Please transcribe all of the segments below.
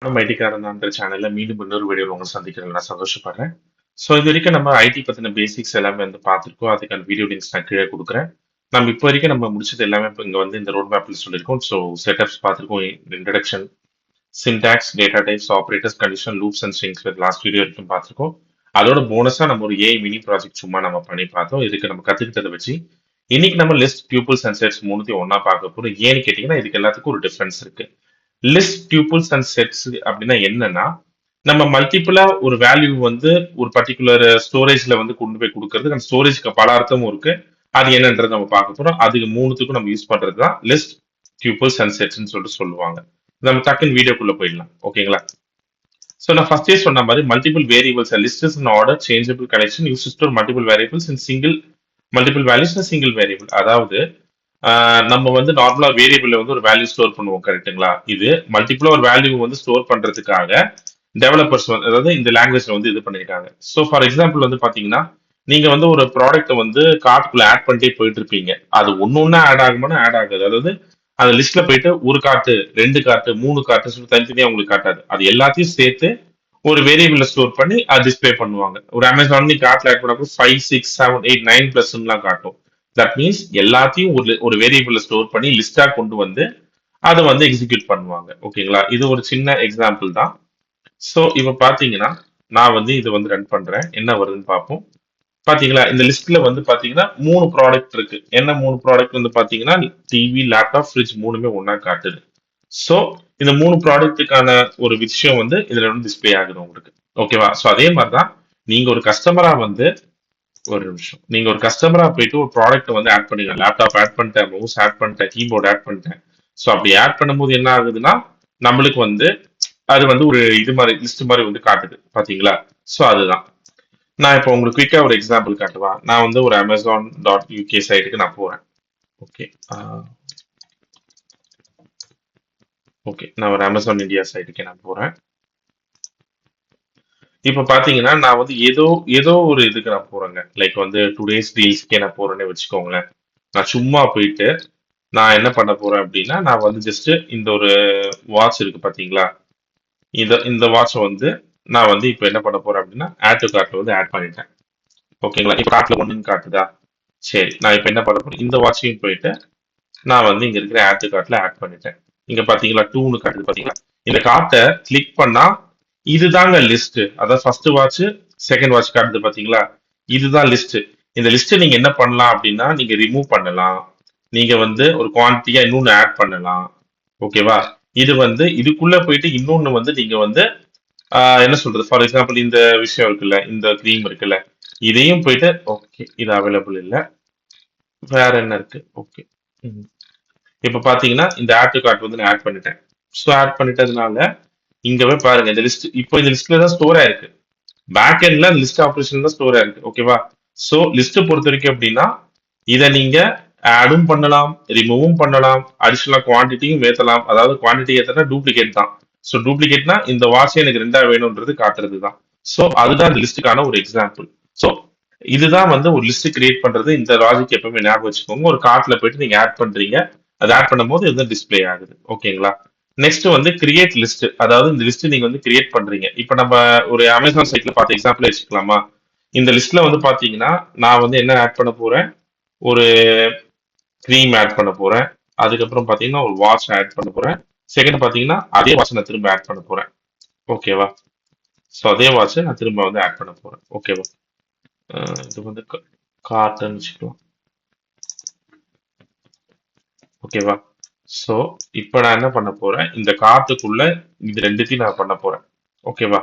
நம்ம ஐடிக்காரன்ற சேனல்ல மீண்டும் இன்னொரு வீடியோல உங்களை சந்திக்கிறதுல நான் சந்தோஷப்படுறேன். ஸோ இது வரைக்கும் நம்ம ஐடி பத்தின பேசிக்ஸ் எல்லாமே வந்து பார்த்துருக்கோம். அதுக்கான வீடியோ லிங்க்ஸ் நான் கீழே கொடுக்குறேன். நம்ம இப்போ வரைக்கும் நம்ம முடிச்சது எல்லாமே இப்போ இங்க வந்து இந்த ரோட் மேப்ல சொல்லியிருக்கோம். ஸோ செட்டப்ஸ் பார்த்துருக்கோம், introduction, syntax, data types, operators, condition, loops and strings with last video வரைக்கும் பார்த்துருக்கோம். அதோட போனஸா நம்ம ஒரு ஏஐ மினி ப்ராஜெக்ட் சும்மா நம்ம பண்ணி பார்த்தோம். இதுக்கு நம்ம கத்துக்கிட்டதை வச்சு இன்னைக்கு நம்ம லிஸ்ட், பியூப்பிள்ஸ் அண்ட் செட்ஸ் மூணுத்தையும் ஒண்ணா பார்க்க போறோம். ஏன்னு கேட்டீங்கன்னா இதுக்கு எல்லாத்துக்கும் ஒரு டிஃபரன்ஸ் இருக்கு. லிஸ்ட், டியூபிள்ஸ் அண்ட் செட்ஸ் அப்படின்னா என்னன்னா, நம்ம மல்டிபிளா ஒரு வேல்யூ வந்து ஒரு பர்டிகுலர் ஸ்டோரேஜ்ல வந்து கொண்டு போய் கொடுக்கறது. அந்த ஸ்டோரேஜ்க்கு பல அர்த்தமும் இருக்கு. அது என்னன்றது நம்ம பார்க்க போறோம். அதுக்கு மூணுத்துக்கும் நம்ம யூஸ் பண்றது தான் லிஸ்ட், டியூபிள்ஸ் அண்ட் செட்ஸ்ன்னு சொல்லிட்டு சொல்லுவாங்க. நம்ம டக்குன்னு வீடியோக்குள்ள போயிடலாம். ஓகேங்களா? ஸோ நான் ஃபர்ஸ்டே சொன்ன மாதிரி multiple variables list is an order changeable collection used to store multiple variables in single multiple values in a single variable. அதாவது நம்ம வந்து நார்மலா வேரியபிள்ல வந்து ஒரு வேல்யூ ஸ்டோர் பண்ணுவோம், கரெக்ட்டுங்களா? இது மல்டிபிளா ஒரு வேல்யூ வந்து ஸ்டோர் பண்றதுக்காக டெவலப்பர்ஸ் வந்து, அதாவது இந்த லாங்குவேஜ்ல வந்து இது பண்ணிருக்காங்க. ஸோ ஃபார் எக்ஸாம்பிள் வந்து பாத்தீங்கன்னா, நீங்க வந்து ஒரு ப்ராடக்ட் வந்து கார்ட்டுக்குள்ள ஆட் பண்ணிட்டே போயிட்டு இருப்பீங்க. அது ஒன்னொன்னா ஆட் ஆகுமானா ஆட் ஆகாது. அதாவது அந்த லிஸ்ட்ல போயிட்டு ஒரு கார்ட்டு, ரெண்டு கார்ட்டு, மூணு கார்ட்டு சொல்லி தனித்தனியா உங்களுக்கு காட்டாது. அது எல்லாத்தையும் சேர்த்து ஒரு வேரியபிள்ல ஸ்டோர் பண்ணி அது டிஸ்ப்ளே பண்ணுவாங்க. ஒரு அமேசான் நீ கார்ட்ல ஆட் பண்ணப்போ 5, 6, 7, 8, 9 பிளஸ்லாம் காட்டும். தட் மீன்ஸ் எல்லாத்தையும் ஒரு வேரியபிள்ல ஸ்டோர் பண்ணி லிஸ்டா கொண்டு வந்து அதை வந்து எக்ஸிக்யூட் பண்ணுவாங்க. ஓகேங்களா? இது ஒரு சின்ன எக்ஸாம்பிள் தான். ஸோ இப்போ பாத்தீங்கன்னா நான் வந்து இதை வந்து ரன் பண்றேன். என்ன வருதுன்னு பார்ப்போம். பாத்தீங்களா? இந்த லிஸ்ட்ல வந்து பாத்தீங்கன்னா 3 ப்ராடக்ட் இருக்கு. என்ன 3 ப்ராடக்ட் வந்து பாத்தீங்கன்னா டிவி, லேப்டாப், ஃப்ரிட்ஜ் மூணுமே ஒண்ணா காட்டுது. ஸோ இந்த 3 ப்ராடக்ட்டுக்கான ஒரு விஷயம் வந்து இதுல வந்து டிஸ்ப்ளே ஆகுது உங்களுக்கு. ஓகேவா? ஸோ அதே மாதிரி தான் நீங்க ஒரு கஸ்டமரா வந்து ஒரு நிமிஷம். நீங்க ஒரு கஸ்டமரா போயிட்டு ஒரு ப்ராடக்ட் வந்து ஆட் பண்ணீங்க. லேப்டாப் ஆட் பண்ணிட்டேன், மவுஸ் ஆட் பண்ணிட்டேன், கீபோர்ட் ஆட் பண்ணிட்டேன். ஸோ அப்படி ஆட் பண்ணும்போது என்ன ஆகுதுன்னா, நம்மளுக்கு வந்து அது வந்து ஒரு இது மாதிரி லிஸ்ட் மாதிரி வந்து காட்டுது. பாத்தீங்களா? ஸோ அதுதான். நான் இப்போ உங்களுக்கு குயிக்கா ஒரு எக்ஸாம்பிள் காட்டுவா. நான் வந்து ஒரு Amazon.uk சைட்டுக்கு நான் போறேன். ஓகே. ஓகே. நான் ஒரு Amazon இந்தியா சைட்டுக்கு நான் போறேன். இப்ப பாத்தீங்கன்னா நான் வந்து ஏதோ ஏதோ ஒரு இதுக்கு நான் போறேங்க. லைக் வந்து டுடேஸ் டீல்ஸ்க்கே நான் போறேன்னு வச்சுக்கோங்களேன். நான் சும்மா போயிட்டு நான் என்ன பண்ண போறேன் அப்படின்னா, நான் வந்து ஜஸ்ட் இந்த ஒரு வாட்ச் இருக்கு பாத்தீங்களா? இந்த வாட்சை வந்து நான் வந்து இப்போ என்ன பண்ண போறேன் அப்படின்னா, ஆட் டு கார்ட்ல வந்து ஆட் பண்ணிட்டேன். ஓகேங்களா? இப்போ கார்ட்ல ஒண்ணுன்னு காட்டுதா? சரி. நான் இப்போ என்ன பண்ண போறேன், இந்த வாட்சையும் போயிட்டு நான் வந்து இங்க இருக்கிற ஆட் டு கார்ட்ல ஆட் பண்ணிட்டேன். இங்க பாத்தீங்களா 2ன்னு காட்டுது பாத்தீங்களா? இந்த கார்ட்டை கிளிக் பண்ணா இதுதாங்க லிஸ்ட். அதான் ஃபர்ஸ்ட் வாட்ச், செகண்ட் வாட்ச் காட்டுது பாத்தீங்களா? இதுதான் லிஸ்ட். இந்த லிஸ்ட் நீங்க என்ன பண்ணலாம் அப்படின்னா, நீங்க ரிமூவ் பண்ணலாம். நீங்க வந்து ஒரு குவான்டிட்டியா இன்னொன்னு ஆட் பண்ணலாம். ஓகேவா? இது வந்து இதுக்குள்ள போயிட்டு இன்னொன்னு வந்து நீங்க வந்து என்ன சொல்றது? ஃபார் எக்ஸாம்பிள் இந்த விஷயம் இருக்குல்ல, இந்த க்ரீம் இருக்குல்ல, இதையும் போயிட்டு ஓகே இது அவைலபிள் இல்ல. வேற என்ன இருக்கு? ஓகே. இப்ப பாத்தீங்கன்னா இந்த ஆட் டு கார்ட் வந்து நான் ஆட் பண்ணிட்டேன். ஸோ ஆட் பண்ணிட்டதுனால இங்க போய் பாருங்க, இந்த லிஸ்ட் இப்போ இந்த லிஸ்ட்ல தான் ஸ்டோர் ஆயிருக்கு. பேக் எண்ட்ல லிஸ்ட் ஆபரேஷன் தான் ஸ்டோர் ஆயிருக்கு. ஓகேவா? ஸோ லிஸ்ட் பொறுத்த வரைக்கும் எப்படின்னா, இதை நீங்க ஆடும் பண்ணலாம், ரிமூவும் பண்ணலாம், அடிஷனலா குவான்டிட்டியும் ஏத்தலாம். அதாவது குவான்டிட்டி ஏத்தனா டூப்ளிகேட் தான். ஸோ டூப்ளிகேட்னா இந்த வாட்ச் எனக்கு ரெண்டா வேணும்ன்றது காட்டுறது தான். ஸோ அதுதான் இந்த லிஸ்ட்டுக்கான ஒரு எக்ஸாம்பிள். ஸோ இதுதான் வந்து ஒரு லிஸ்ட் கிரியேட் பண்றது. இந்த லாஜிக் எப்பவுமே ஞாபகம் வச்சுக்கோங்க. ஒரு கார்ட்ல போயிட்டு நீங்க ஆட் பண்றீங்க, அது ஆட் பண்ணும்போது இது டிஸ்ப்ளே ஆகுது. ஓகேங்களா? நெக்ஸ்ட் வந்து கிரியேட் லிஸ்ட். அதாவது இந்த லிஸ்ட் நீங்க வந்து கிரியேட் பண்றீங்க. இப்போ நம்ம ஒரு அமேசான் சைட்ல பார்த்த எக்ஸாம்பிள் வச்சுக்கலாமா? இந்த லிஸ்ட்ல வந்து பாத்தீங்கன்னா நான் வந்து என்ன ஆட் பண்ண போறேன், ஒரு க்ரீம் ஆட் பண்ண போறேன். அதுக்கப்புறம் பாத்தீங்கன்னா ஒரு வாட்ச் ஆட் பண்ண போறேன். செகண்ட் பாத்தீங்கன்னா அதே வாட்ச் நான் திரும்ப ஆட் பண்ண போறேன். ஓகேவா? ஸோ அதே வாட்ச் நான் திரும்ப வந்து ஆட் பண்ண போறேன். ஓகேவா? இது வந்து கார்ட்டன் வச்சுக்கலாம். ஓகேவா? ஸோ இப்போ நான் என்ன பண்ண போறேன், இந்த கார்ட்டுக்குள்ள இது ரெண்டுத்தையும் நான் பண்ண போறேன். ஓகேவா?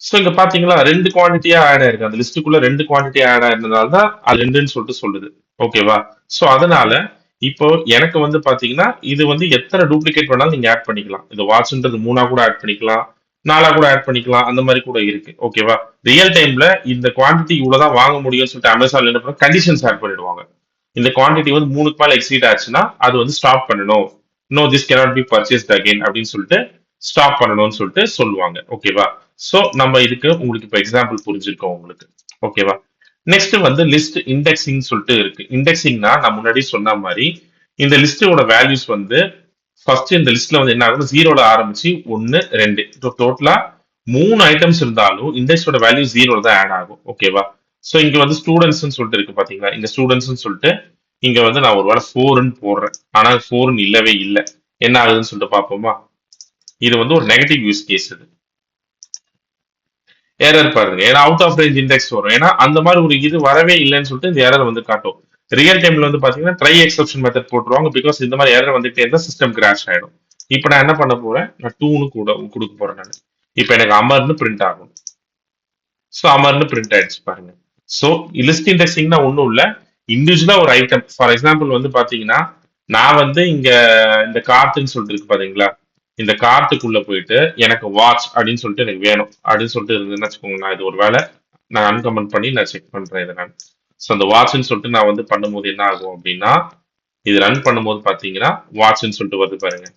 ஸோ இங்க பாத்தீங்களா ரெண்டு குவான்டிட்டியா ஆட் ஆயிருக்கு. அந்த லிஸ்ட்டுக்குள்ள ரெண்டு குவான்டிட்டி ஆட் ஆயிருந்ததால தான் அது ரெண்டுன்னு சொல்லிட்டு சொல்லுது. ஓகேவா? ஸோ அதனால இப்போ எனக்கு வந்து பாத்தீங்கன்னா இது வந்து எத்தனை டூப்ளிகேட் வேணாலும் நீங்க ஆட் பண்ணிக்கலாம். இந்த வாட்ச்ன்றது மூணா கூட ஆட் பண்ணிக்கலாம், நாலா கூட ஆட் பண்ணிக்கலாம். அந்த மாதிரி கூட இருக்கு. ஓகேவா? ரியல் டைம்ல இந்த குவான்டிட்டி இவ்வளவுதான் வாங்க முடியும்னு சொல்லிட்டு அமேசான்ல என்ன பண்ணுவாங்க, கண்டிஷன்ஸ் ஆட் பண்ணிடுவாங்க. இந்த குவான்டிட்டி வந்து மூணுக்கு மேல எக்ஸீட் ஆச்சுன்னா அது வந்து ஸ்டாப் பண்ணணும். No this cannot be purchased again அப்படின்னு சொல்லிட்டு ஸ்டாப் பண்ணணும்னு சொல்லிட்டு சொல்லுவாங்க. ஓகேவா? சோ நம்ம இதுக்கு உங்களுக்கு இப்ப எக்ஸாம்பிள் புரிஞ்சிருக்கோம் உங்களுக்கு. ஓகேவா? நெக்ஸ்ட் வந்து லிஸ்ட் இண்டெக்ஸிங் சொல்லிட்டு இருக்கு. இண்டெக்ஸிங்னா நான் முன்னாடி சொன்ன மாதிரி இந்த லிஸ்டோட வேல்யூஸ் வந்து ஃபர்ஸ்ட் இந்த லிஸ்ட்ல வந்து என்ன ஆகும், ஜீரோல ஆரம்பிச்சு 1 2 டோட்டலா 3 ஐட்டம்ஸ் இருந்தாலும் இண்டெக்ஸோட வேல்யூ ஜீரோல தான் ஆட் ஆகும். ஓகேவா? சோ இங்க வந்து ஸ்டூடெண்ட்ஸ்னு சொல்லிட்டு இருக்கு பாத்தீங்களா, இங்க ஸ்டூடெண்ட்ஸ்னு சொல்லிட்டு இங்க வந்து நான் ஒரு வேளை 4ன்னு போடுறேன், ஆனா 4ன்னு இல்லவே இல்லை. என்ன ஆகுதுன்னு சொல்லிட்டு பார்ப்போமா? இது வந்து ஒரு நெகட்டிவ் யூஸ் கேஸ். இது எரர் பாருங்க, ஏன்னா அவுட் ஆஃப் ரேஞ்ச் இண்டெக்ஸ் வரும், ஏன்னா அந்த மாதிரி ஒரு இது வரவே இல்லைன்னு சொல்லிட்டு இந்த எரர் வந்து காட்டும். ரியல் டைம்ல வந்து பாத்தீங்கன்னா ட்ரை எக்ஸப்ஷன் மெத்தட் போட்டுருவாங்க, பிகாஸ் இந்த மாதிரி எரர் வந்துட்டே இருந்தா சிஸ்டம் கிராஷ் ஆயிடும். இப்போ நான் என்ன பண்ண போறேன், நான் 2ன்னு கூட கொடுக்க போறேன் நான். இப்போ எனக்கு அமர்னு பிரிண்ட் ஆகும். ஸோ அமர்னு பிரிண்ட் ஆயிடுச்சு பாருங்க. ஸோ லிஸ்ட் இண்டெக்ஸிங்னா ஒன்றும் இல்லை, இண்டிவிஜுவலா ஒரு ஐட்டம். ஃபார் எக்ஸாம்பிள் வந்து பாத்தீங்கன்னா நான் வந்து இங்க இந்த கார்ட்டுன்னு சொல்லிட்டு இருக்கு பாத்தீங்களா, இந்த கார்ட்டுக்குள்ள போயிட்டு எனக்கு வாட்ச் அப்படின்னு சொல்லிட்டு எனக்கு வேணும் அப்படின்னு சொல்லிட்டு இருந்ததுன்னு வச்சுக்கோங்க. நான் இது ஒரு வேலை நான் அன்கமெண்ட் பண்ணி நான் செக் பண்றேன் இதை நான். ஸோ அந்த வாட்ச்னு சொல்லிட்டு நான் வந்து பண்ணும்போது என்ன ஆகும் அப்படின்னா, இது ரன் பண்ணும்போது பாத்தீங்கன்னா வாட்ச்னு சொல்லிட்டு வருது பாருங்க.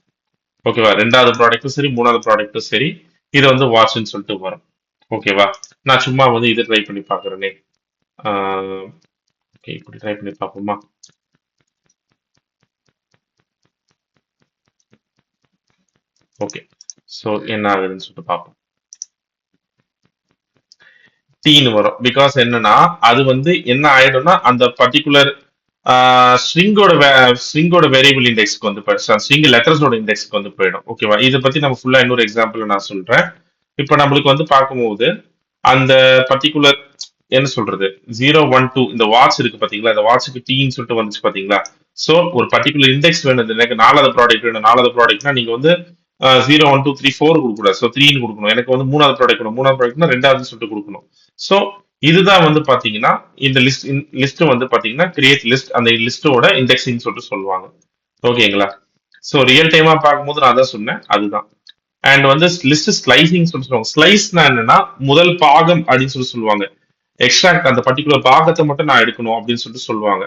ஓகேவா? ரெண்டாவது ப்ராடக்ட்டும் சரி, மூணாவது ப்ராடக்ட்டும் சரி, இது வந்து வாட்ச்னு சொல்லிட்டு வரும். ஓகேவா? நான் சும்மா வந்து இதை ட்ரை பண்ணி பாக்குறேனே. ஓகே, இப்படி ட்ரை பண்ணி பார்ப்போமா? ஓகே, ஸோ என்ன ஆகுதுன்னு சொல்லிட்டு பார்ப்போம். டீன்னு வரும், பிகாஸ் என்னன்னா அது வந்து என்ன ஆயிடும்னா அந்த பர்டிகுலர் ஸ்ட்ரிங்கோட வேரியபிள் இண்டெக்ஸ்க்கு வந்து ஸ்ட்ரிங் லெட்டர்ஸோட இண்டெக்ஸ்க்கு வந்து போயிடும். ஓகேவா? இதை பத்தி நம்ம ஃபுல்லா இன்னொரு எக்ஸாம்பிள் நான் சொல்றேன். இப்போ நம்மளுக்கு வந்து பார்க்கும்போது அந்த பர்டிகுலர் என்ன சொல்றது 012 இந்த வாட்ச் இருக்கு பாத்தீங்களா, இந்த வாட்சுக்கு டீன்னு சொல்லிட்டு வந்துச்சு பாத்தீங்களா. சோ ஒரு பர்டிகுலர் இண்டெக்ஸ் வேணும், எனக்கு 4வது ப்ராடக்ட் வேணும். 4வது ப்ராடக்ட்னா நீங்க வந்து 0 1 2 3 4 கொடுக்கூடாது, ஸோ 3ன்னு கொடுக்கணும். எனக்கு வந்து 3வது ப்ராடக்ட் வேணும், 3வது ப்ராடக்ட்னா 2வது சொல்லிட்டு கொடுக்கணும். ஸோ இதுதான் வந்து பாத்தீங்கன்னா இந்த லிஸ்ட் வந்து பாத்தீங்கன்னா கிரியேட் லிஸ்ட், அந்த லிஸ்டோட இண்டெக்ஸிங் சொல்லிட்டு சொல்லுவாங்க. ஓகேங்களா? ஸோ ரியல் டைமா பார்க்கும்போது நான் அதான் சொன்னேன், அதுதான். அண்ட் வந்து லிஸ்ட் ஸ்லைசிங் சொல்லுவாங்க. ஸ்லைஸ்னா என்னன்னா முதல் பாகம் அப்படின்னு சொல்லி சொல்லுவாங்க. எக்ஸ்ட்ராக்ட் அந்த பர்டிகுலர் பாகத்தை மட்டும் நான் எடுக்கணும் அப்படின்னு சொல்லிட்டு சொல்லுவாங்க.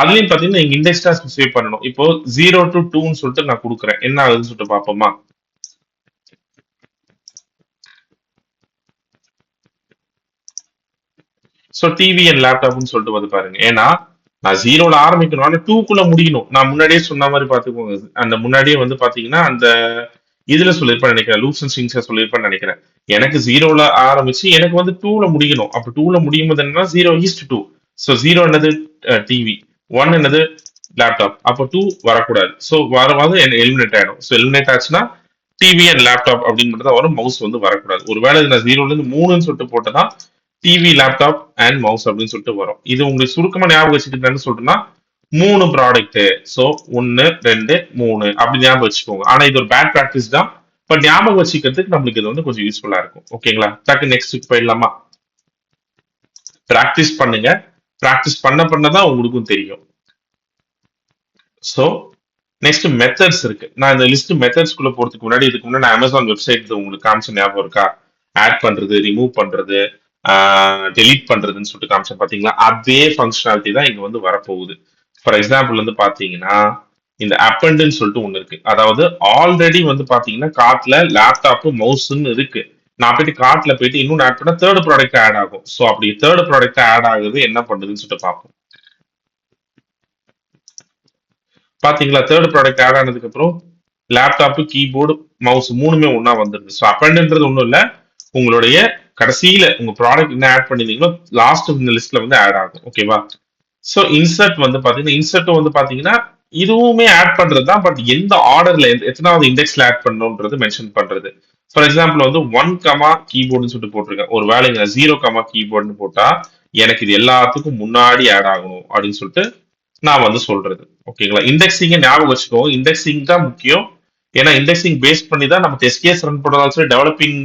அதுலயும் பாத்தீங்கன்னா நீங்க இண்டெக்ஸ் தான் ஸ்பெசிஃபை பண்ணணும். இப்போ 0 to 2ன்னு சொல்லிட்டு நான் கொடுக்குறேன், என்ன ஆகுதுன்னு சொல்லிட்டு பார்ப்போமா? ஸோ டிவி அண்ட் லேப்டாப்னு சொல்லிட்டு வந்து பாருங்க, ஏன்னா நான் ஜீரோல ஆரம்பிக்கணும், ஆனா 2க்குள்ள முடியணும். நான் முன்னாடியே சொன்ன மாதிரி பாத்துக்கோங்க, அந்த முன்னாடியே வந்து பாத்தீங்கன்னா அந்த இதுல சொல்லியிருப்பேன் நினைக்கிறேன், லூப்ஸ் அண்ட் ஸ்ட்ரிங்ஸ்ல சொல்லியிருப்பேன்னு நினைக்கிறேன். எனக்கு ஜீரோல ஆரம்பிச்சு எனக்கு வந்து 2ல முடியணும். அப்ப 2ல முடியும் போது என்னன்னா 0:2. ஸோ 0 என்னது டிவி, 1 என்னது லேப்டாப், அப்போ 2 வரக்கூடாது. ஸோ வரவாது எலிமினேட் ஆயிடும். ஸோ எலிமினேட் ஆச்சுன்னா டிவி அண்ட் லேப்டாப் அப்படின்னு மட்டும் தான் வரும், மவுஸ் வந்து வரக்கூடாது. ஒருவேளை நான் 0ல இருந்து 3ன்னு சொல்லிட்டு போட்டதான் டிவி லேப்டாப் அண்ட் மவுஸ் அப்படின்னு சொல்லிட்டு வரும். இது உங்களுக்கு சுருக்கமா ஞாபகம் வச்சுக்கிட்டேன்னு சொல்லிட்டுனா 3 ப்ராடக்ட். ஸோ 1 2 3 அப்படி ஞாபகம் வச்சுக்கோங்க. ஆனா இது ஒரு பேட் ப்ராக்டிஸ் தான், பட் ஞாபகம் வச்சுக்கிறதுக்கு நம்மளுக்கு இது வந்து கொஞ்சம் யூஸ்ஃபுல்லா இருக்கும். ஓகேங்களா? டக்கு நெக்ஸ்ட் போயிடலாமா? பிராக்டிஸ் பண்ணுங்க, பிராக்டிஸ் பண்ணதான் உங்களுக்கும் தெரியும். ஸோ நெக்ஸ்ட் மெத்தட்ஸ் இருக்கு. நான் இந்த லிஸ்ட் மெத்தட்ஸ்குள்ள போறதுக்கு முன்னாடி இதுக்கு முன்னாடி நான் அமேசான் வெப்சைட் உங்களுக்கு காமிச்ச ஞாபகம் இருக்கா? ஆட் பண்றது, ரிமூவ் பண்றது, டெலீட் பண்றதுன்னு சொல்லிட்டு காமிச்சேன் பாத்தீங்களா, அதே ஃபங்க்ஷனாலிட்டி தான் இங்க வந்து வரப்போகுது. ஃபார் எக்ஸாம்பிள் வந்து பாத்தீங்கன்னா இந்த அப்பண்டுன்னு சொல்லிட்டு ஒண்ணு இருக்கு. அதாவது ஆல்ரெடி வந்து பாத்தீங்கன்னா கார்ட்ல லேப்டாப் மவுஸ்ன்னு இருக்கு. நான் போயிட்டு கார்ட்ல போயிட்டு இன்னொன்று ஆட் பண்ணா தேர்ட் ப்ராடக்ட் ஆட் ஆகும். ஸோ அப்படி தேர்ட் ப்ராடக்ட் ஆட் ஆகுது, என்ன பண்ணுதுன்னு சொல்லிட்டு பார்ப்போம். பாத்தீங்களா, தேர்ட் ப்ராடக்ட் ஆட் ஆனதுக்கு அப்புறம் லேப்டாப், கீபோர்டு, மவுஸ் மூணுமே ஒண்ணா வந்துருது. ஸோ அப்பண்டுன்றது ஒன்றும் இல்லை, உங்களுடைய கடைசியில உங்க ப்ராடக்ட் என்ன ஆட் பண்ணிருந்தீங்களோ லாஸ்ட் இந்த லிஸ்ட்ல வந்து ஆட் ஆகும். ஓகேவா? ஸோ இன்சர்ட் வந்து பாத்தீங்கன்னா இன்சர்ட் வந்து பாத்தீங்கன்னா இதுவுமே ஆட் பண்றது தான், பட் எந்த ஆர்டர்ல எத்தனாவது இண்டெக்ஸ்ல ஆட் பண்ணணும்ன்றது மென்ஷன் பண்றது. ஃபார் எக்ஸாம்பிள் வந்து 1, கீபோர்டுன்னு சொல்லிட்டு போட்டிருக்கேன். ஒரு வேலைங்க 0, கீபோர்டுன்னு போட்டா எனக்கு இது எல்லாத்துக்கும் முன்னாடி ஆட் ஆகணும் அப்படின்னு சொல்லிட்டு நான் வந்து சொல்றது. ஓகேங்களா? இண்டெக்ஸிங்க ஞாபகம் வச்சுக்கோ, இண்டெக்ஸிங் தான் முக்கியம். ஏன்னா இண்டெக்ஸிங் பேஸ் பண்ணி தான் நம்ம டெஸ்ட் கேஸ் ரன் பண்றதாலும் சரி, டெவலப்பிங்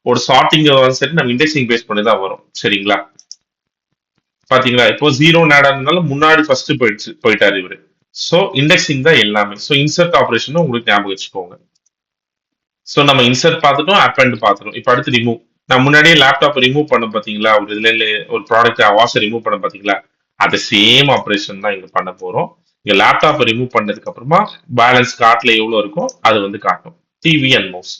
ஒரு ஸ்டார்டிங் சரி, நம்ம இண்டெக்ஸிங் பேஸ் பண்ணி தான் வரும். சரிங்களா? பாத்தீங்களா, இப்போ 0 ஆட் ஆனதுனால முன்னாடி ஃபர்ஸ்ட் போயிட்டாரு இவரு. ஸோ இண்டெக்ஸிங் தான் எல்லாமே. ஸோ இன்சர்ட் ஆப்ரேஷன் உங்களுக்கு ஞாபகம் வச்சுக்கோங்க. ஸோ நம்ம இன்சர்ட் பார்த்துட்டோம், அப்பண்ட் பார்த்துட்டோம். இப்போ அடுத்து ரிமூவ். நான் முன்னாடியே லேப்டாப் ரிமூவ் பண்ண பாத்தீங்களா, ஒரு இதுல ஒரு ப்ராடக்ட் வாஷை ரிமூவ் பண்ண பாத்தீங்களா, அது சேம் ஆப்ரேஷன் தான் இங்க பண்ண போறோம். இங்க லேப்டாப் ரிமூவ் பண்ணதுக்கு அப்புறமா பேலன்ஸ் கார்ட்ல எவ்வளவு இருக்கும் அது வந்து காட்டும், டிவி அண்ட் மவுஸ்.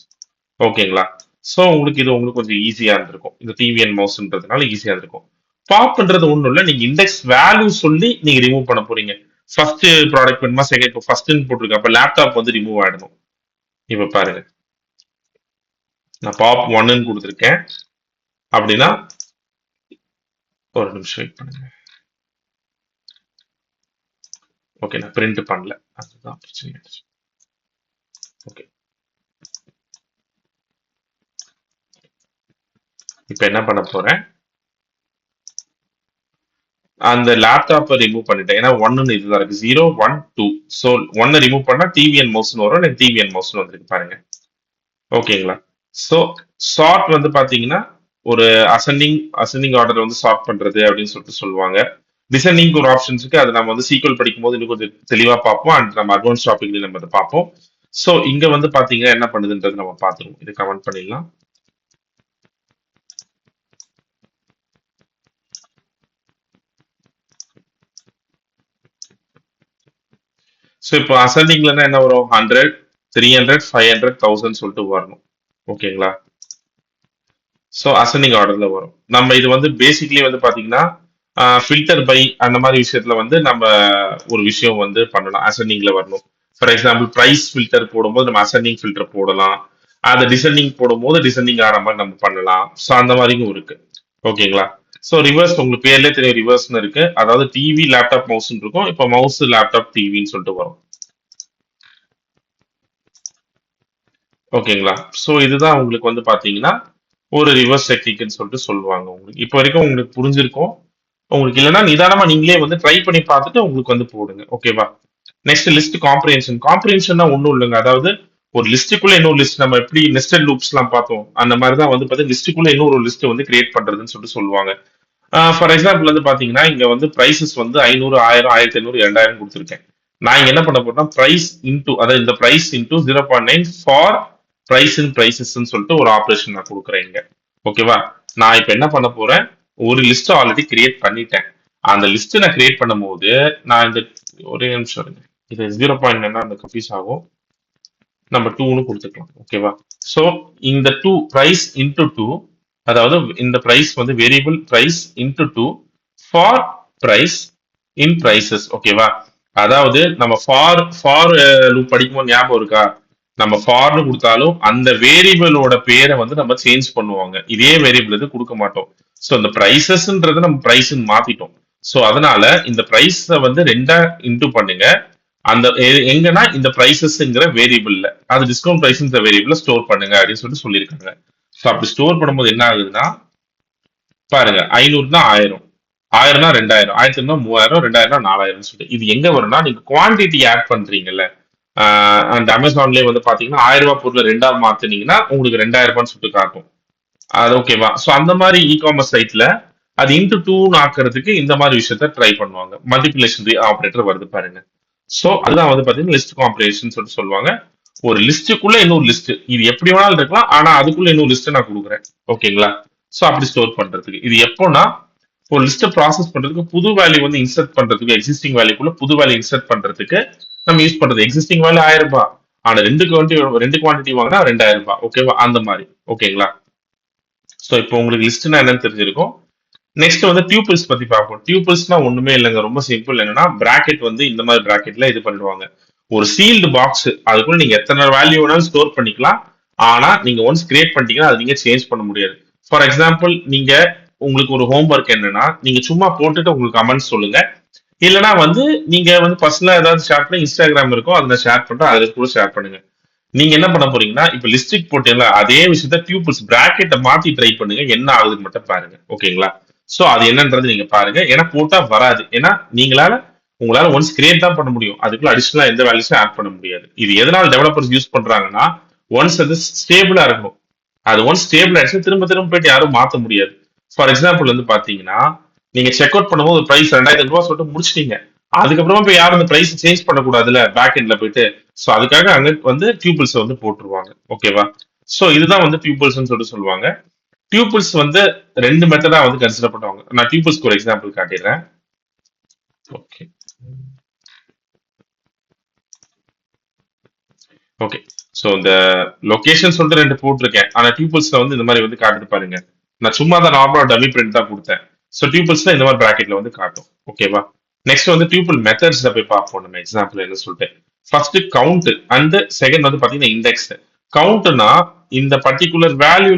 ஓகேங்களா? ஸோ உங்களுக்கு இது உங்களுக்கு கொஞ்சம் ஈஸியா இருந்திருக்கும், இந்த டிவி அண்ட் மவுஸ்ன்றதுனால ஈஸியா இருந்திருக்கும். பாப்ன்றது ஒண்ணும் இல்லை, நீங்க இண்டெக்ஸ் வேல்யூ சொல்லி நீங்க ரிமூவ் பண்ண போறீங்க. ஃபர்ஸ்ட் ப்ராடக்ட் வேணுமா செகண்ட் இப்போ ஃபர்ஸ்ட்னு போட்டிருக்கேன். அப்ப லேப்டாப் வந்து ரிமூவ் ஆயிடணும். இப்ப பாருங்க, நான் பாப் ஒன்னு கொடுத்துருக்கேன் அப்படின்னா, ஒரு நிமிஷம் வெயிட் பண்ணுங்க. ஓகே, நான் பிரிண்ட் பண்ணல, அதுதான் பிரச்சனை. ஓகே, இப்ப என்ன பண்ண போறேன், அந்த லேப்டாப்பை ரிமூவ் பண்ணிட்டேன். ஏன்னா ஒன்னு இதுதான் இருக்கு, 0 1 2. ஸோ ஒன்னு ரிமூவ் பண்ணா டிவி அண்ட் மவுஸ்னு வரும், எனக்கு டிவி அண்ட் மவுஸ்னு வந்துருக்கு பாருங்க. ஓகேங்களா? ஸோ சார்ட் வந்து பாத்தீங்கன்னா ஒரு அசெண்டிங் ஆர்டர் வந்து சார்ட் பண்றது அப்படின்னு சொல்லிட்டு சொல்லுவாங்க. டிசெண்டிங் ஒரு ஆப்ஷன்ஸ் இருக்கு, அது நம்ம வந்து சீக்வல் படிக்கும் போது இன்னும் கொஞ்சம் தெளிவா பார்ப்போம். அண்ட் நம்ம அட்வான்ஸ் டாபிக்ல நம்ம அதை பார்ப்போம். ஸோ இங்க வந்து பாத்தீங்கன்னா என்ன பண்ணுதுன்றது நம்ம பார்த்துருவோம். இது கமெண்ட் பண்ணிடலாம். ஸோ இப்போ அசெண்டிங்லன்னா என்ன வரும், 100 300 500 1000 சொல்லிட்டு வரணும். ஓகேங்களா? ஸோ அசெண்டிங் ஆர்டர்ல வரும். நம்ம இது வந்து பேசிக்லி வந்து பாத்தீங்கன்னா ஃபில்டர் பை அந்த மாதிரி விஷயத்துல வந்து நம்ம ஒரு விஷயம் வந்து பண்ணலாம், அசெண்டிங்ல வரணும். ஃபார் எக்ஸாம்பிள் பிரைஸ் ஃபில்டர் போடும்போது நம்ம அசெண்டிங் ஃபில்டர் போடலாம், அந்த டிசெண்டிங் போடும்போது டிசெண்டிங் ஆகிற மாதிரி நம்ம பண்ணலாம். ஸோ அந்த மாதிரியும் இருக்கு. ஓகேங்களா? ஸோ ரிவர்ஸ் உங்களுக்கு பேர்லேயே தெரியும், ரிவர்ஸ்னு இருக்கு. அதாவது டிவி லேப்டாப் மவுஸ்ன்னு இருக்கும், இப்போ மவுஸ் லேப்டாப் டிவின்னு சொல்லிட்டு வரும். ஓகேங்களா? ஸோ இதுதான் உங்களுக்கு வந்து பாத்தீங்கன்னா ஒரு ரிவர்ஸ் டெக்னிக்னு சொல்லிட்டு சொல்லுவாங்க. உங்களுக்கு இப்போ வரைக்கும் உங்களுக்கு புரிஞ்சிருக்கும். உங்களுக்கு இல்லைன்னா நிதானமா நீங்களே வந்து ட்ரை பண்ணி பார்த்துட்டு உங்களுக்கு வந்து போடுங்க. ஓகேவா? Next list comprehension. காம்ப்ரிஹென்ஷன்னா ஒன்றும் இல்லைங்க, அதாவது ஒரு லிஸ்ட்டுக்குள்ள இன்னொரு லிஸ்ட், நம்ம எப்படி நெஸ்டட் லூப்ஸ்லாம் பார்த்தோம் அந்த மாதிரி தான் வந்து பார்த்தீங்கன்னா லிஸ்ட்டுக்குள்ள இன்னொரு லிஸ்ட் வந்து கிரியேட் பண்றதுன்னு சொல்லிட்டு சொல்லுவாங்க. ஃபார் எக்ஸாம்பிள் வந்து பாத்தீங்கன்னா இங்க வந்து பிரைசஸ் வந்து 500 1000 1500 2000 கொடுத்துருக்கேன். நான் இங்க என்ன பண்ண போறேன்னா பிரைஸ் இன்டூ, அதாவது இந்த பிரைஸ் இன்டூ 0.9 ஃபார் பிரைஸ் இன் பிரைசஸ்ன்னு சொல்லிட்டு ஒரு ஆப்ரேஷன் நான் கொடுக்குறேன் இங்க. ஓகேவா? நான் இப்ப என்ன பண்ண போறேன், ஒரு லிஸ்ட் ஆல்ரெடி கிரியேட் பண்ணிட்டேன். அந்த லிஸ்ட் நான் கிரியேட் பண்ணும்போது நான் இந்த ஒரே நிமிஷம் இருங்க, இது 0.9 அந்த கன்ஃபியூஸ் ஆகும், நம்ம 2ன்னு கொடுத்துக்கலாம். ஓகேவா? ஸோ இந்த 2 பிரைஸ் இன்டூ 2, அதாவது இந்த பிரைஸ் வந்து variable price into 2 for price in prices. ஓகேவா? அதாவது நம்ம ஃபார் லூப் படிக்கும்போது ஞாபகம் இருக்கா, நம்ம ஃபார்னு கொடுத்தாலும் அந்த வேரியபிளோட பேரை வந்து நம்ம சேஞ்ச் பண்ணுவாங்க, இதே வேரியபிள் இது கொடுக்க மாட்டோம். ஸோ இந்த பிரைசஸ்ன்றதை நம்ம பிரைஸ் மாத்திட்டோம். ஸோ அதனால இந்த பிரைஸ் வந்து ரெண்டா இன்டூ பண்ணுங்க. அந்த எங்கன்னா இந்த பிரைசஸ்ங்கிற வேரியபிள்ல, அது டிஸ்கவுண்ட் பிரைஸ் வேரியபிள்ல ஸ்டோர் பண்ணுங்க அப்படின்னு சொல்லிட்டு சொல்லியிருக்காங்க. ஸோ அப்படி ஸ்டோர் பண்ணும்போது என்ன ஆகுதுன்னா பாருங்க, 500 1000, 1000 2000, 1000 3000, 2000 4000 சொல்லிட்டு இது எங்க வரும்னா நீங்க குவான்டிட்டி ஆட் பண்றீங்கல்ல. அந்த அமேசான்லயே வந்து பாத்தீங்கன்னா 1000 ரூபாய் பொருளை ரெண்டா மாத்துனீங்கன்னா உங்களுக்கு 2000 ரூபான்னு சொல்லிட்டு காட்டும். அது ஓகேவா? ஸோ அந்த மாதிரி இ காமர்ஸ் சைட்ல அது இன்டு 2 ஆக்குறதுக்கு இந்த மாதிரி விஷயத்த ட்ரை பண்ணுவாங்க. மல்டிபிளேஷன் ஆபரேட்டர் வருது பாருங்க. ஸோ அதுதான் வந்து பாத்தீங்கன்னா லிஸ்ட் காம்ப்ரிஹென்ஷன் சொல்லிட்டு சொல்லுவாங்க. ஒரு லிஸ்ட்டுக்குள்ள இன்னொரு லிஸ்ட், இது எப்படி வேணாலும் இருக்கலாம், ஆனா அதுக்குள்ள இன்னொரு லிஸ்ட் நான் கொடுக்குறேன். ஓகேங்களா? ஸோ அப்படி ஸ்டோர் பண்றதுக்கு இது எப்போனா ஒரு லிஸ்ட்டை ப்ராசஸ் பண்றதுக்கு, புது வேல்யூ வந்து இன்சர்ட் பண்றதுக்கு, எக்ஸிஸ்டிங் வேல்யூக்குள்ள புது வேல்யூ இன்சர்ட் பண்றதுக்கு நம்ம யூஸ் பண்றது. எக்ஸிஸ்டிங் வேல்யூ 1000 ரூபாய், ஆனா ரெண்டு குவான்டிட்டி வாங்கினா 2000 ரூபாய். ஓகேவா? அந்த மாதிரி. ஓகேங்களா? ஸோ இப்போ உங்களுக்கு லிஸ்ட்னா என்னன்னு தெரிஞ்சிருக்கும். நெக்ஸ்ட் வந்து டியூபிள்ஸ் பத்தி பார்ப்போம். டியூபிள்ஸ்னா ஒண்ணுமே இல்லைங்க, ரொம்ப சிம்பிள். என்னன்னா பிராக்கெட் வந்து இந்த மாதிரி பிராக்கெட்ல இது பண்ணிடுவாங்க. ஒரு சீல்டு பாக்ஸ், அதுக்குள்ள நீங்க எத்தனை வேல்யூ வேணாலும் ஸ்டோர் பண்ணிக்கலாம். ஆனா நீங்க ஒன்ஸ் கிரியேட் பண்ணிட்டீங்கன்னா அது நீங்க சேஞ்ச் பண்ண முடியாது. ஃபார் எக்ஸாம்பிள் நீங்க உங்களுக்கு ஒரு ஹோம் ஒர்க் என்னன்னா, நீங்க சும்மா போட்டுட்டு உங்களுக்கு கமெண்ட்ஸ் சொல்லுங்க. இல்லைன்னா வந்து நீங்க வந்து பர்சனலா ஏதாவது ஷேர் பண்ணி, இன்ஸ்டாகிராம் இருக்கும் அதுல ஷேர் பண்றேன், அதுல கூட ஷேர் பண்ணுங்க. நீங்க என்ன பண்ண போறீங்கன்னா இப்ப லிஸ்டிக் போட்டீங்களா அதே விஷயத்த டியூபிள்ஸ் பிராக்கெட்டை மாத்தி ட்ரை பண்ணுங்க, என்ன ஆகுதுன்னு மட்டும் பாருங்க. ஓகேங்களா? சோ அது என்னன்றது நீங்க பாருங்க. ஏன்னா போட்டா வராது. ஏன்னா உங்களால ஒன்ஸ் கிரியேட் தான் பண்ண முடியும், அதுக்குள்ள அடிஷனலா எந்த வேல்யூஸும் ஆட் பண்ண முடியாது. இது எதனால டெவலப்பர்ஸ் யூஸ் பண்றாங்கன்னா, ஒன்ஸ் அது ஸ்டேபிளா இருக்கணும். அது ஒன்ஸ் ஸ்டேபிள் ஆயிடுச்சு திரும்ப திரும்ப போயிட்டு யாரும் மாத்த முடியாது. ஃபார் எக்ஸாம்பிள் வந்து பாத்தீங்கன்னா நீங்க செக் அவுட் பண்ணும்போது ஒரு பிரைஸ் 2000 ரூபாய் சொல்லிட்டு முடிச்சிட்டீங்க, அதுக்கப்புறமா போய் யாரும் அந்த பிரைஸ் சேஞ்ச் பண்ணக்கூடாதுல பேக் எண்ட்ல போயிட்டு. சோ அதுக்காக அங்க வந்து டியூபிள்ஸ் வந்து போட்டுருவாங்க. ஓகேவா? சோ இதுதான் வந்து டியூபிள்ஸ் சொல்லிட்டு சொல்லுவாங்க. டியூபிள்ஸ் வந்து ரெண்டு மெத்தடா வந்து கன்சிடர் பண்ணுவாங்க. நான் டியூபிள்ஸ்க்கு ஒரு எக்ஸாம்பிள் காட்டிடுறேன். ஓகே ஓகே ஸோ இந்த லொகேஷன் சொல்லிட்டு ரெண்டு போட்டிருக்கேன், ஆனா டியூபிள்ஸ்ல வந்து இந்த மாதிரி வந்து காட்டுட்டு பாருங்க. நான் சும்மா தான் நார்மலா டம்மி பிரிண்ட் தான் கொடுத்தேன். ஸோ டியூபிள்ஸ்ல இந்த மாதிரி பிராக்கெட்ல வந்து காட்டும். ஓகேவா? நெக்ஸ்ட் வந்து டியூபிள் மெத்தட்ஸ்ல போய் பார்ப்போம் நம்ம எக்ஸாம்பிள் என்ன சொல்லிட்டு. ஃபர்ஸ்ட் கவுண்ட் அண்ட் செகண்ட் வந்து பாத்தீங்கன்னா இண்டெக்ஸ். கவுண்ட்னா இந்த பர்டிகுலர் வேல்யூ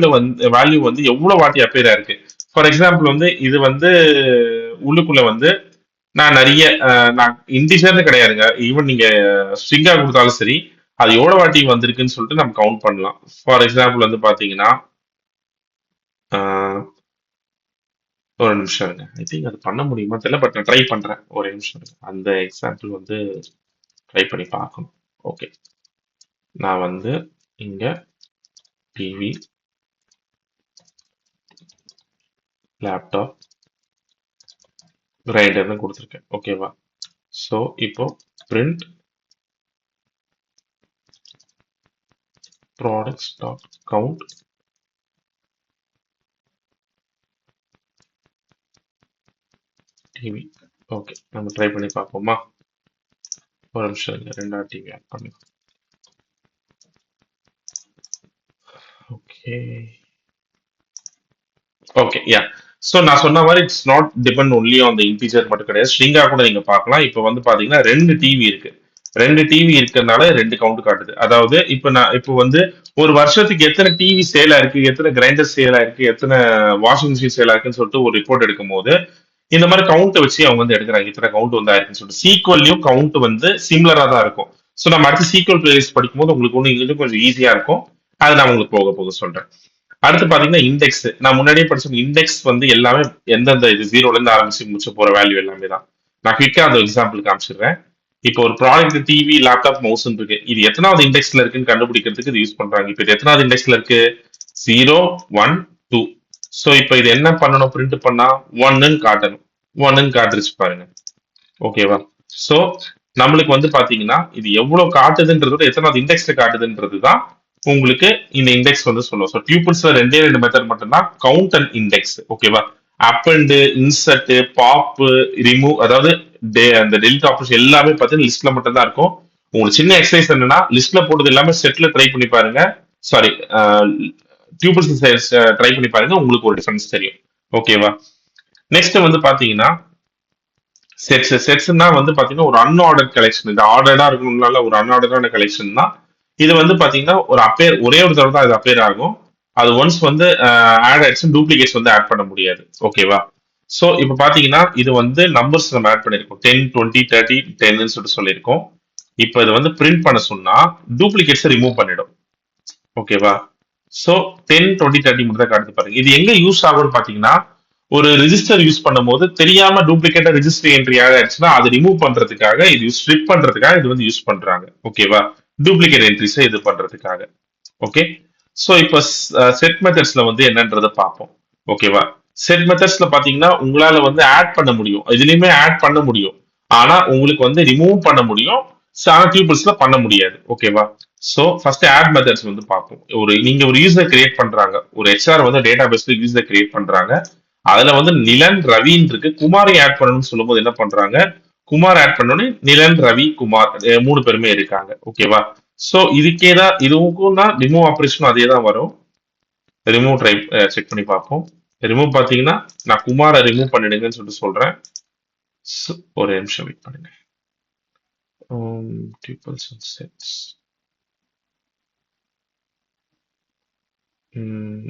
வந்து எவ்வளவு வாட்டி அப்பேரா இருக்கு. ஃபார் எக்ஸாம்பிள் வந்து இது வந்து உள்ளுக்குள்ள வந்து நான் நிறைய நான் இண்டிஜர்னு கிடையாதுங்க. ஈவன் நீங்க ஸ்ட்ரிங்கா கொடுத்தாலும் சரி, அது எவ்வளவு வாட்டி வந்திருக்குன்னு சொல்லிட்டு நம்ம கவுண்ட் பண்ணலாம். ஃபார் எக்ஸாம்பிள் வந்து பாத்தீங்கன்னா ஆஹ், ஒரு நிமிஷம் இருங்க. ஐ திங்க் அது பண்ண முடியுமா தெரியல, பட் நான் ட்ரை பண்றேன். ஒரே நிமிஷம் இருங்க. அந்த எக்ஸாம்பிள் வந்து ட்ரை பண்ணி பார்க்கணும். ஓகே, நான் வந்து இங்க டிவி, லேப்டாப், கிரைண்டர்னு கொடுத்துருக்கேன். ஓகேவா? ஸோ இப்போ print products dot count TV. Okay, நம்ம ட்ரை பண்ணி பார்ப்போமா? ஒரு நிமிஷம் இருங்க. ரெண்டாவது டிவி ஆட் பண்ணி. Okay okay yeah. ஸோ நான் சொன்ன மாதிரி it's not depend only on the integer மட்டும் கிடையாது. ஸ்ட்ரிங்கா கூட நீங்க பார்க்கலாம். இப்போ வந்து பாத்தீங்கன்னா ரெண்டு டிவி இருக்கு. ரெண்டு டிவி இருக்கிறதுனால ரெண்டு கவுண்ட் காட்டுது. அதாவது இப்போ வந்து ஒரு வருஷத்துக்கு எத்தனை டிவி சேல் ஆயிருக்கு, எத்தனை கிரைண்டர் சேல் ஆயிருக்கு, எத்தனை வாஷிங் மிஷின் சேல் ஆயிருக்குன்னு சொல்லிட்டு ஒரு ரிப்போர்ட் எடுக்கும் போது இந்த மாதிரி கவுண்ட் வச்சு அவங்க வந்து எடுக்கிறாங்க. இத்தனை கவுண்ட் வந்து ஆயிருக்குன்னு சொல்லிட்டு சீக்வல்லையும் கவுண்ட் வந்து சிமிலரா தான் இருக்கும். ஸோ நம்ம அடுத்து சீக்வல் பிளேலிஸ்ட் படிக்கும்போது உங்களுக்கு ஒன்று இன்னும் கொஞ்சம் ஈஸியா இருக்கும். அது நான் உங்களுக்கு போக போக சொல்றேன். அடுத்து பாத்தீங்கன்னா இண்டெக்ஸ். நான் முன்னாடியே படிச்ச இண்டெக்ஸ் வந்து எல்லாமே எந்தெந்த இது ஜீரோல இருந்து ஆரம்பிச்சு முடிச்சு போற வேல்யூ எல்லாமே தான். நான் குவிக்கா அந்த எக்ஸாம்பிள் காமிச்சிடுறேன். இப்போ ஒரு ப்ராடக்ட் டிவி, லேப்டாப், மவுஸ் இருக்கு. இது எத்தனாவது இண்டெக்ஸ்ல இருக்குன்னு கண்டுபிடிக்கிறதுக்கு இது யூஸ் பண்றாங்க. இப்போ இது எத்தனாவது இண்டெக்ஸ்ல இருக்கு? 0, 1, 2. ஸோ இப்போ இது என்ன பண்ணணும்? பிரிண்ட் பண்ணா 1ன்னு காட்டணும். 1ன்னு காட்டுருச்சு பாருங்க. ஓகேவா? ஸோ நம்மளுக்கு வந்து பாத்தீங்கன்னா இது எவ்வளவு காட்டுதுன்றது விட எத்தனாவது இண்டெக்ஸ்ல காட்டுதுன்றது தான் உங்களுக்கு இந்த இண்டெக்ஸ் வந்து சொல்லுவோம். ஸோ டியூபிள்ஸ்ல ரெண்டே ரெண்டு மெத்தட் மட்டும்தான், கவுண்ட் அண்ட் இண்டெக்ஸ். ஓகேவா? அப்பண்ட், இன்சர்ட், பாப், ரிமூவ், அதாவது அந்த டெலிட் ஆப்ஷன் எல்லாமே பார்த்தீங்கன்னா லிஸ்ட்ல மட்டும் தான் இருக்கும். உங்களுக்கு சின்ன எக்ஸசைஸ் என்னன்னா லிஸ்ட்ல போட்டது எல்லாமே செட்ல ட்ரை பண்ணி பாருங்க. சாரி, டியூபிள்ஸ் ட்ரை பண்ணி பாருங்க, உங்களுக்கு ஒரு டிஃபரன்ஸ் தெரியும். ஓகேவா? நெக்ஸ்ட் வந்து பாத்தீங்கன்னா செட்ஸ்னா வந்து பாத்தீங்கன்னா ஒரு அன்ஆர்டர் கலெக்ஷன். இது ஆர்டர்டா இருக்கணும்னால ஒரு அன்ஆர்டரான கலெக்ஷன் தான். இது வந்து பாத்தீங்கன்னா ஒரு அப்பேர் ஒரே ஒரு தடவை தான் இது அப்பேர் ஆகும். அது ஒன்ஸ் வந்து ஆட் ஆயிடுச்சு, டூப்ளிகேட்ஸ் வந்து ஆட் பண்ண முடியாது. ஓகேவா? ஸோ இப்போ பாத்தீங்கன்னா இது வந்து நம்பர்ஸ் நம்ம ஆட் பண்ணிருக்கோம். 10, 20, 30, 10ன்னு சொல்லிட்டு சொல்லியிருக்கோம். இப்போ இதை வந்து பிரிண்ட் பண்ண சொன்னா டூப்ளிகேட்ஸ் ரிமூவ் பண்ணிடும். ஓகேவா? ஸோ 10, 20, 30 மட்டும் தான் காட்டுது பாருங்க. இது எங்க யூஸ் ஆகும்னு பாத்தீங்கன்னா ஒரு ரிஜிஸ்டர் யூஸ் பண்ணும்போது தெரியாம டூப்ளிகேட்டா ரெஜிஸ்டர் என்ட்ரி ஆயிடுச்சுன்னா அதை ரிமூவ் பண்றதுக்காக, இது ஸ்ட்ரிப் பண்றதுக்காக இது வந்து யூஸ் பண்றாங்க. ஓகேவா? டூப்ளிகேட் என்ட்ரிஸை இது பண்றதுக்காக. ஓகே. ஸோ இப்போ செட் மெத்தட்ஸ்ல வந்து என்னன்றதை பார்ப்போம். ஓகேவா? செட் மெத்தட்ஸ்ல பாத்தீங்கன்னா உங்களால வந்து ஆட் பண்ண முடியும், இதுலயுமே ஆட் பண்ண முடியும். ஆனா உங்களுக்கு வந்து ரிமூவ் பண்ண முடியும், ஆனா டியூபிள்ஸ்ல பண்ண முடியாது. ஓகேவா? ஸோ ஃபர்ஸ்ட் ஆட் மெத்தட்ஸ் வந்து பார்ப்போம். நீங்க ஒரு யூசர் கிரியேட் பண்றாங்க, ஒரு ஹெச்ஆர் வந்து டேட்டா பேஸ்ல யூசர் கிரியேட் பண்றாங்க. அதுல வந்து நிலன், ரவின்னு இருக்கு. குமாரை ஆட் பண்ணணும்னு சொல்லும்போது என்ன பண்றாங்க? குமார் ஆட் பண்ணோடனே நிலன், ரவி, குமார் மூணு பேருமே இருக்காங்க. ஓகேவா? சோ இதுக்கே தான், இதுக்கும் தான் ரிமூவ் ஆப்ரேஷனும் அதே தான் வரும். ரிமூவ் ட்ரை செக் பண்ணி பார்ப்போம். ரிமூவ் பாத்தீங்கன்னா நான் குமாரை ரிமூவ் பண்ணிடுங்கன்னு சொல்லிட்டு சொல்றேன். ஒரு நிமிஷம் வெயிட் பண்ணுங்க. Tuples and sets.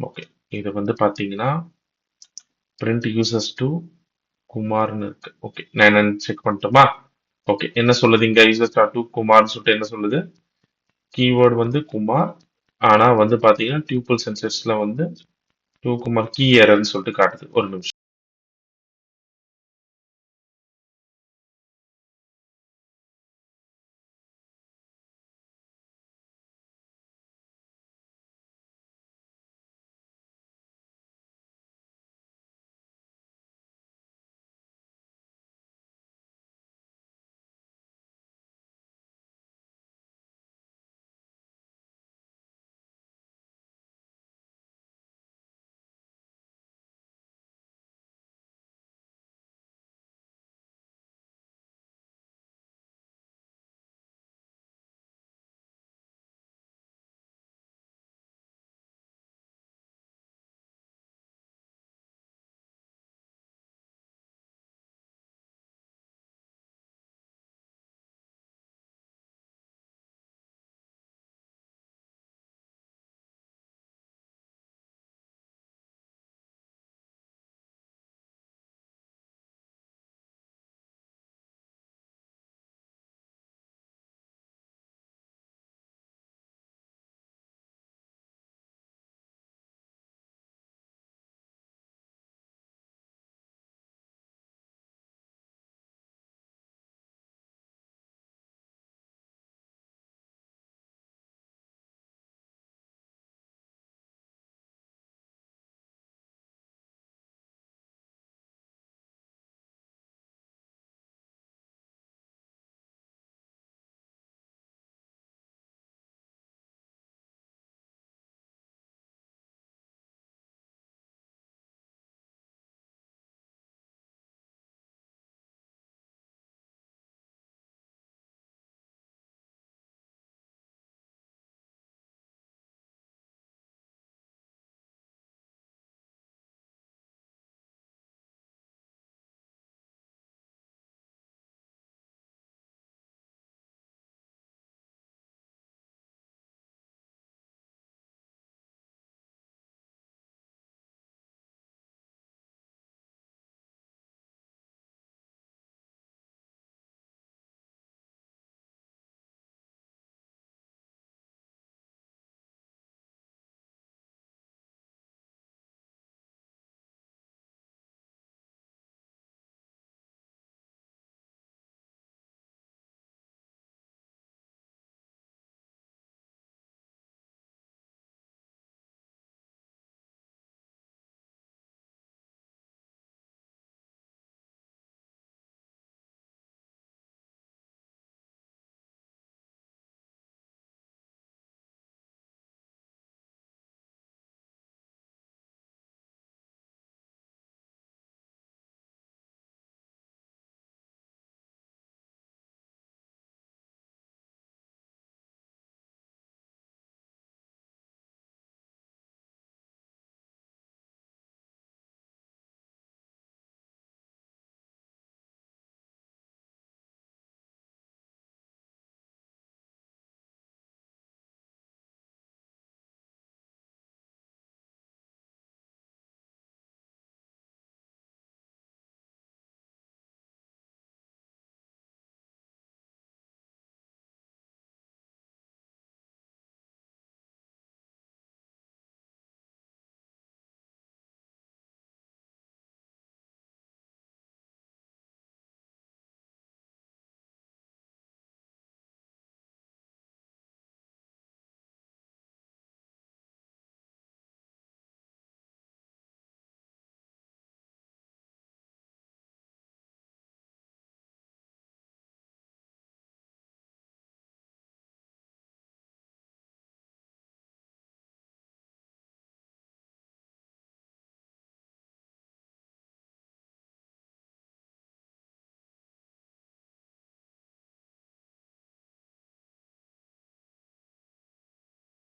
ஓகே, இது வந்து பாத்தீங்கன்னா print users to குமார்னு இருக்கு. ஓகே, நான் என்னன்னு செக் பண்ணட்டுமா? ஓகே, என்ன சொல்லுது இங்க? users to குமார்னு சொல்லிட்டு என்ன சொல்லுது? கீவேர்டு வந்து குமார், ஆனா வந்து பாத்தீங்கன்னா டியூபிள் சென்சஸ்ல வந்து 2 குமார் கீ எரர்னு சொல்லிட்டு காட்டுது. ஒரு நிமிஷம்.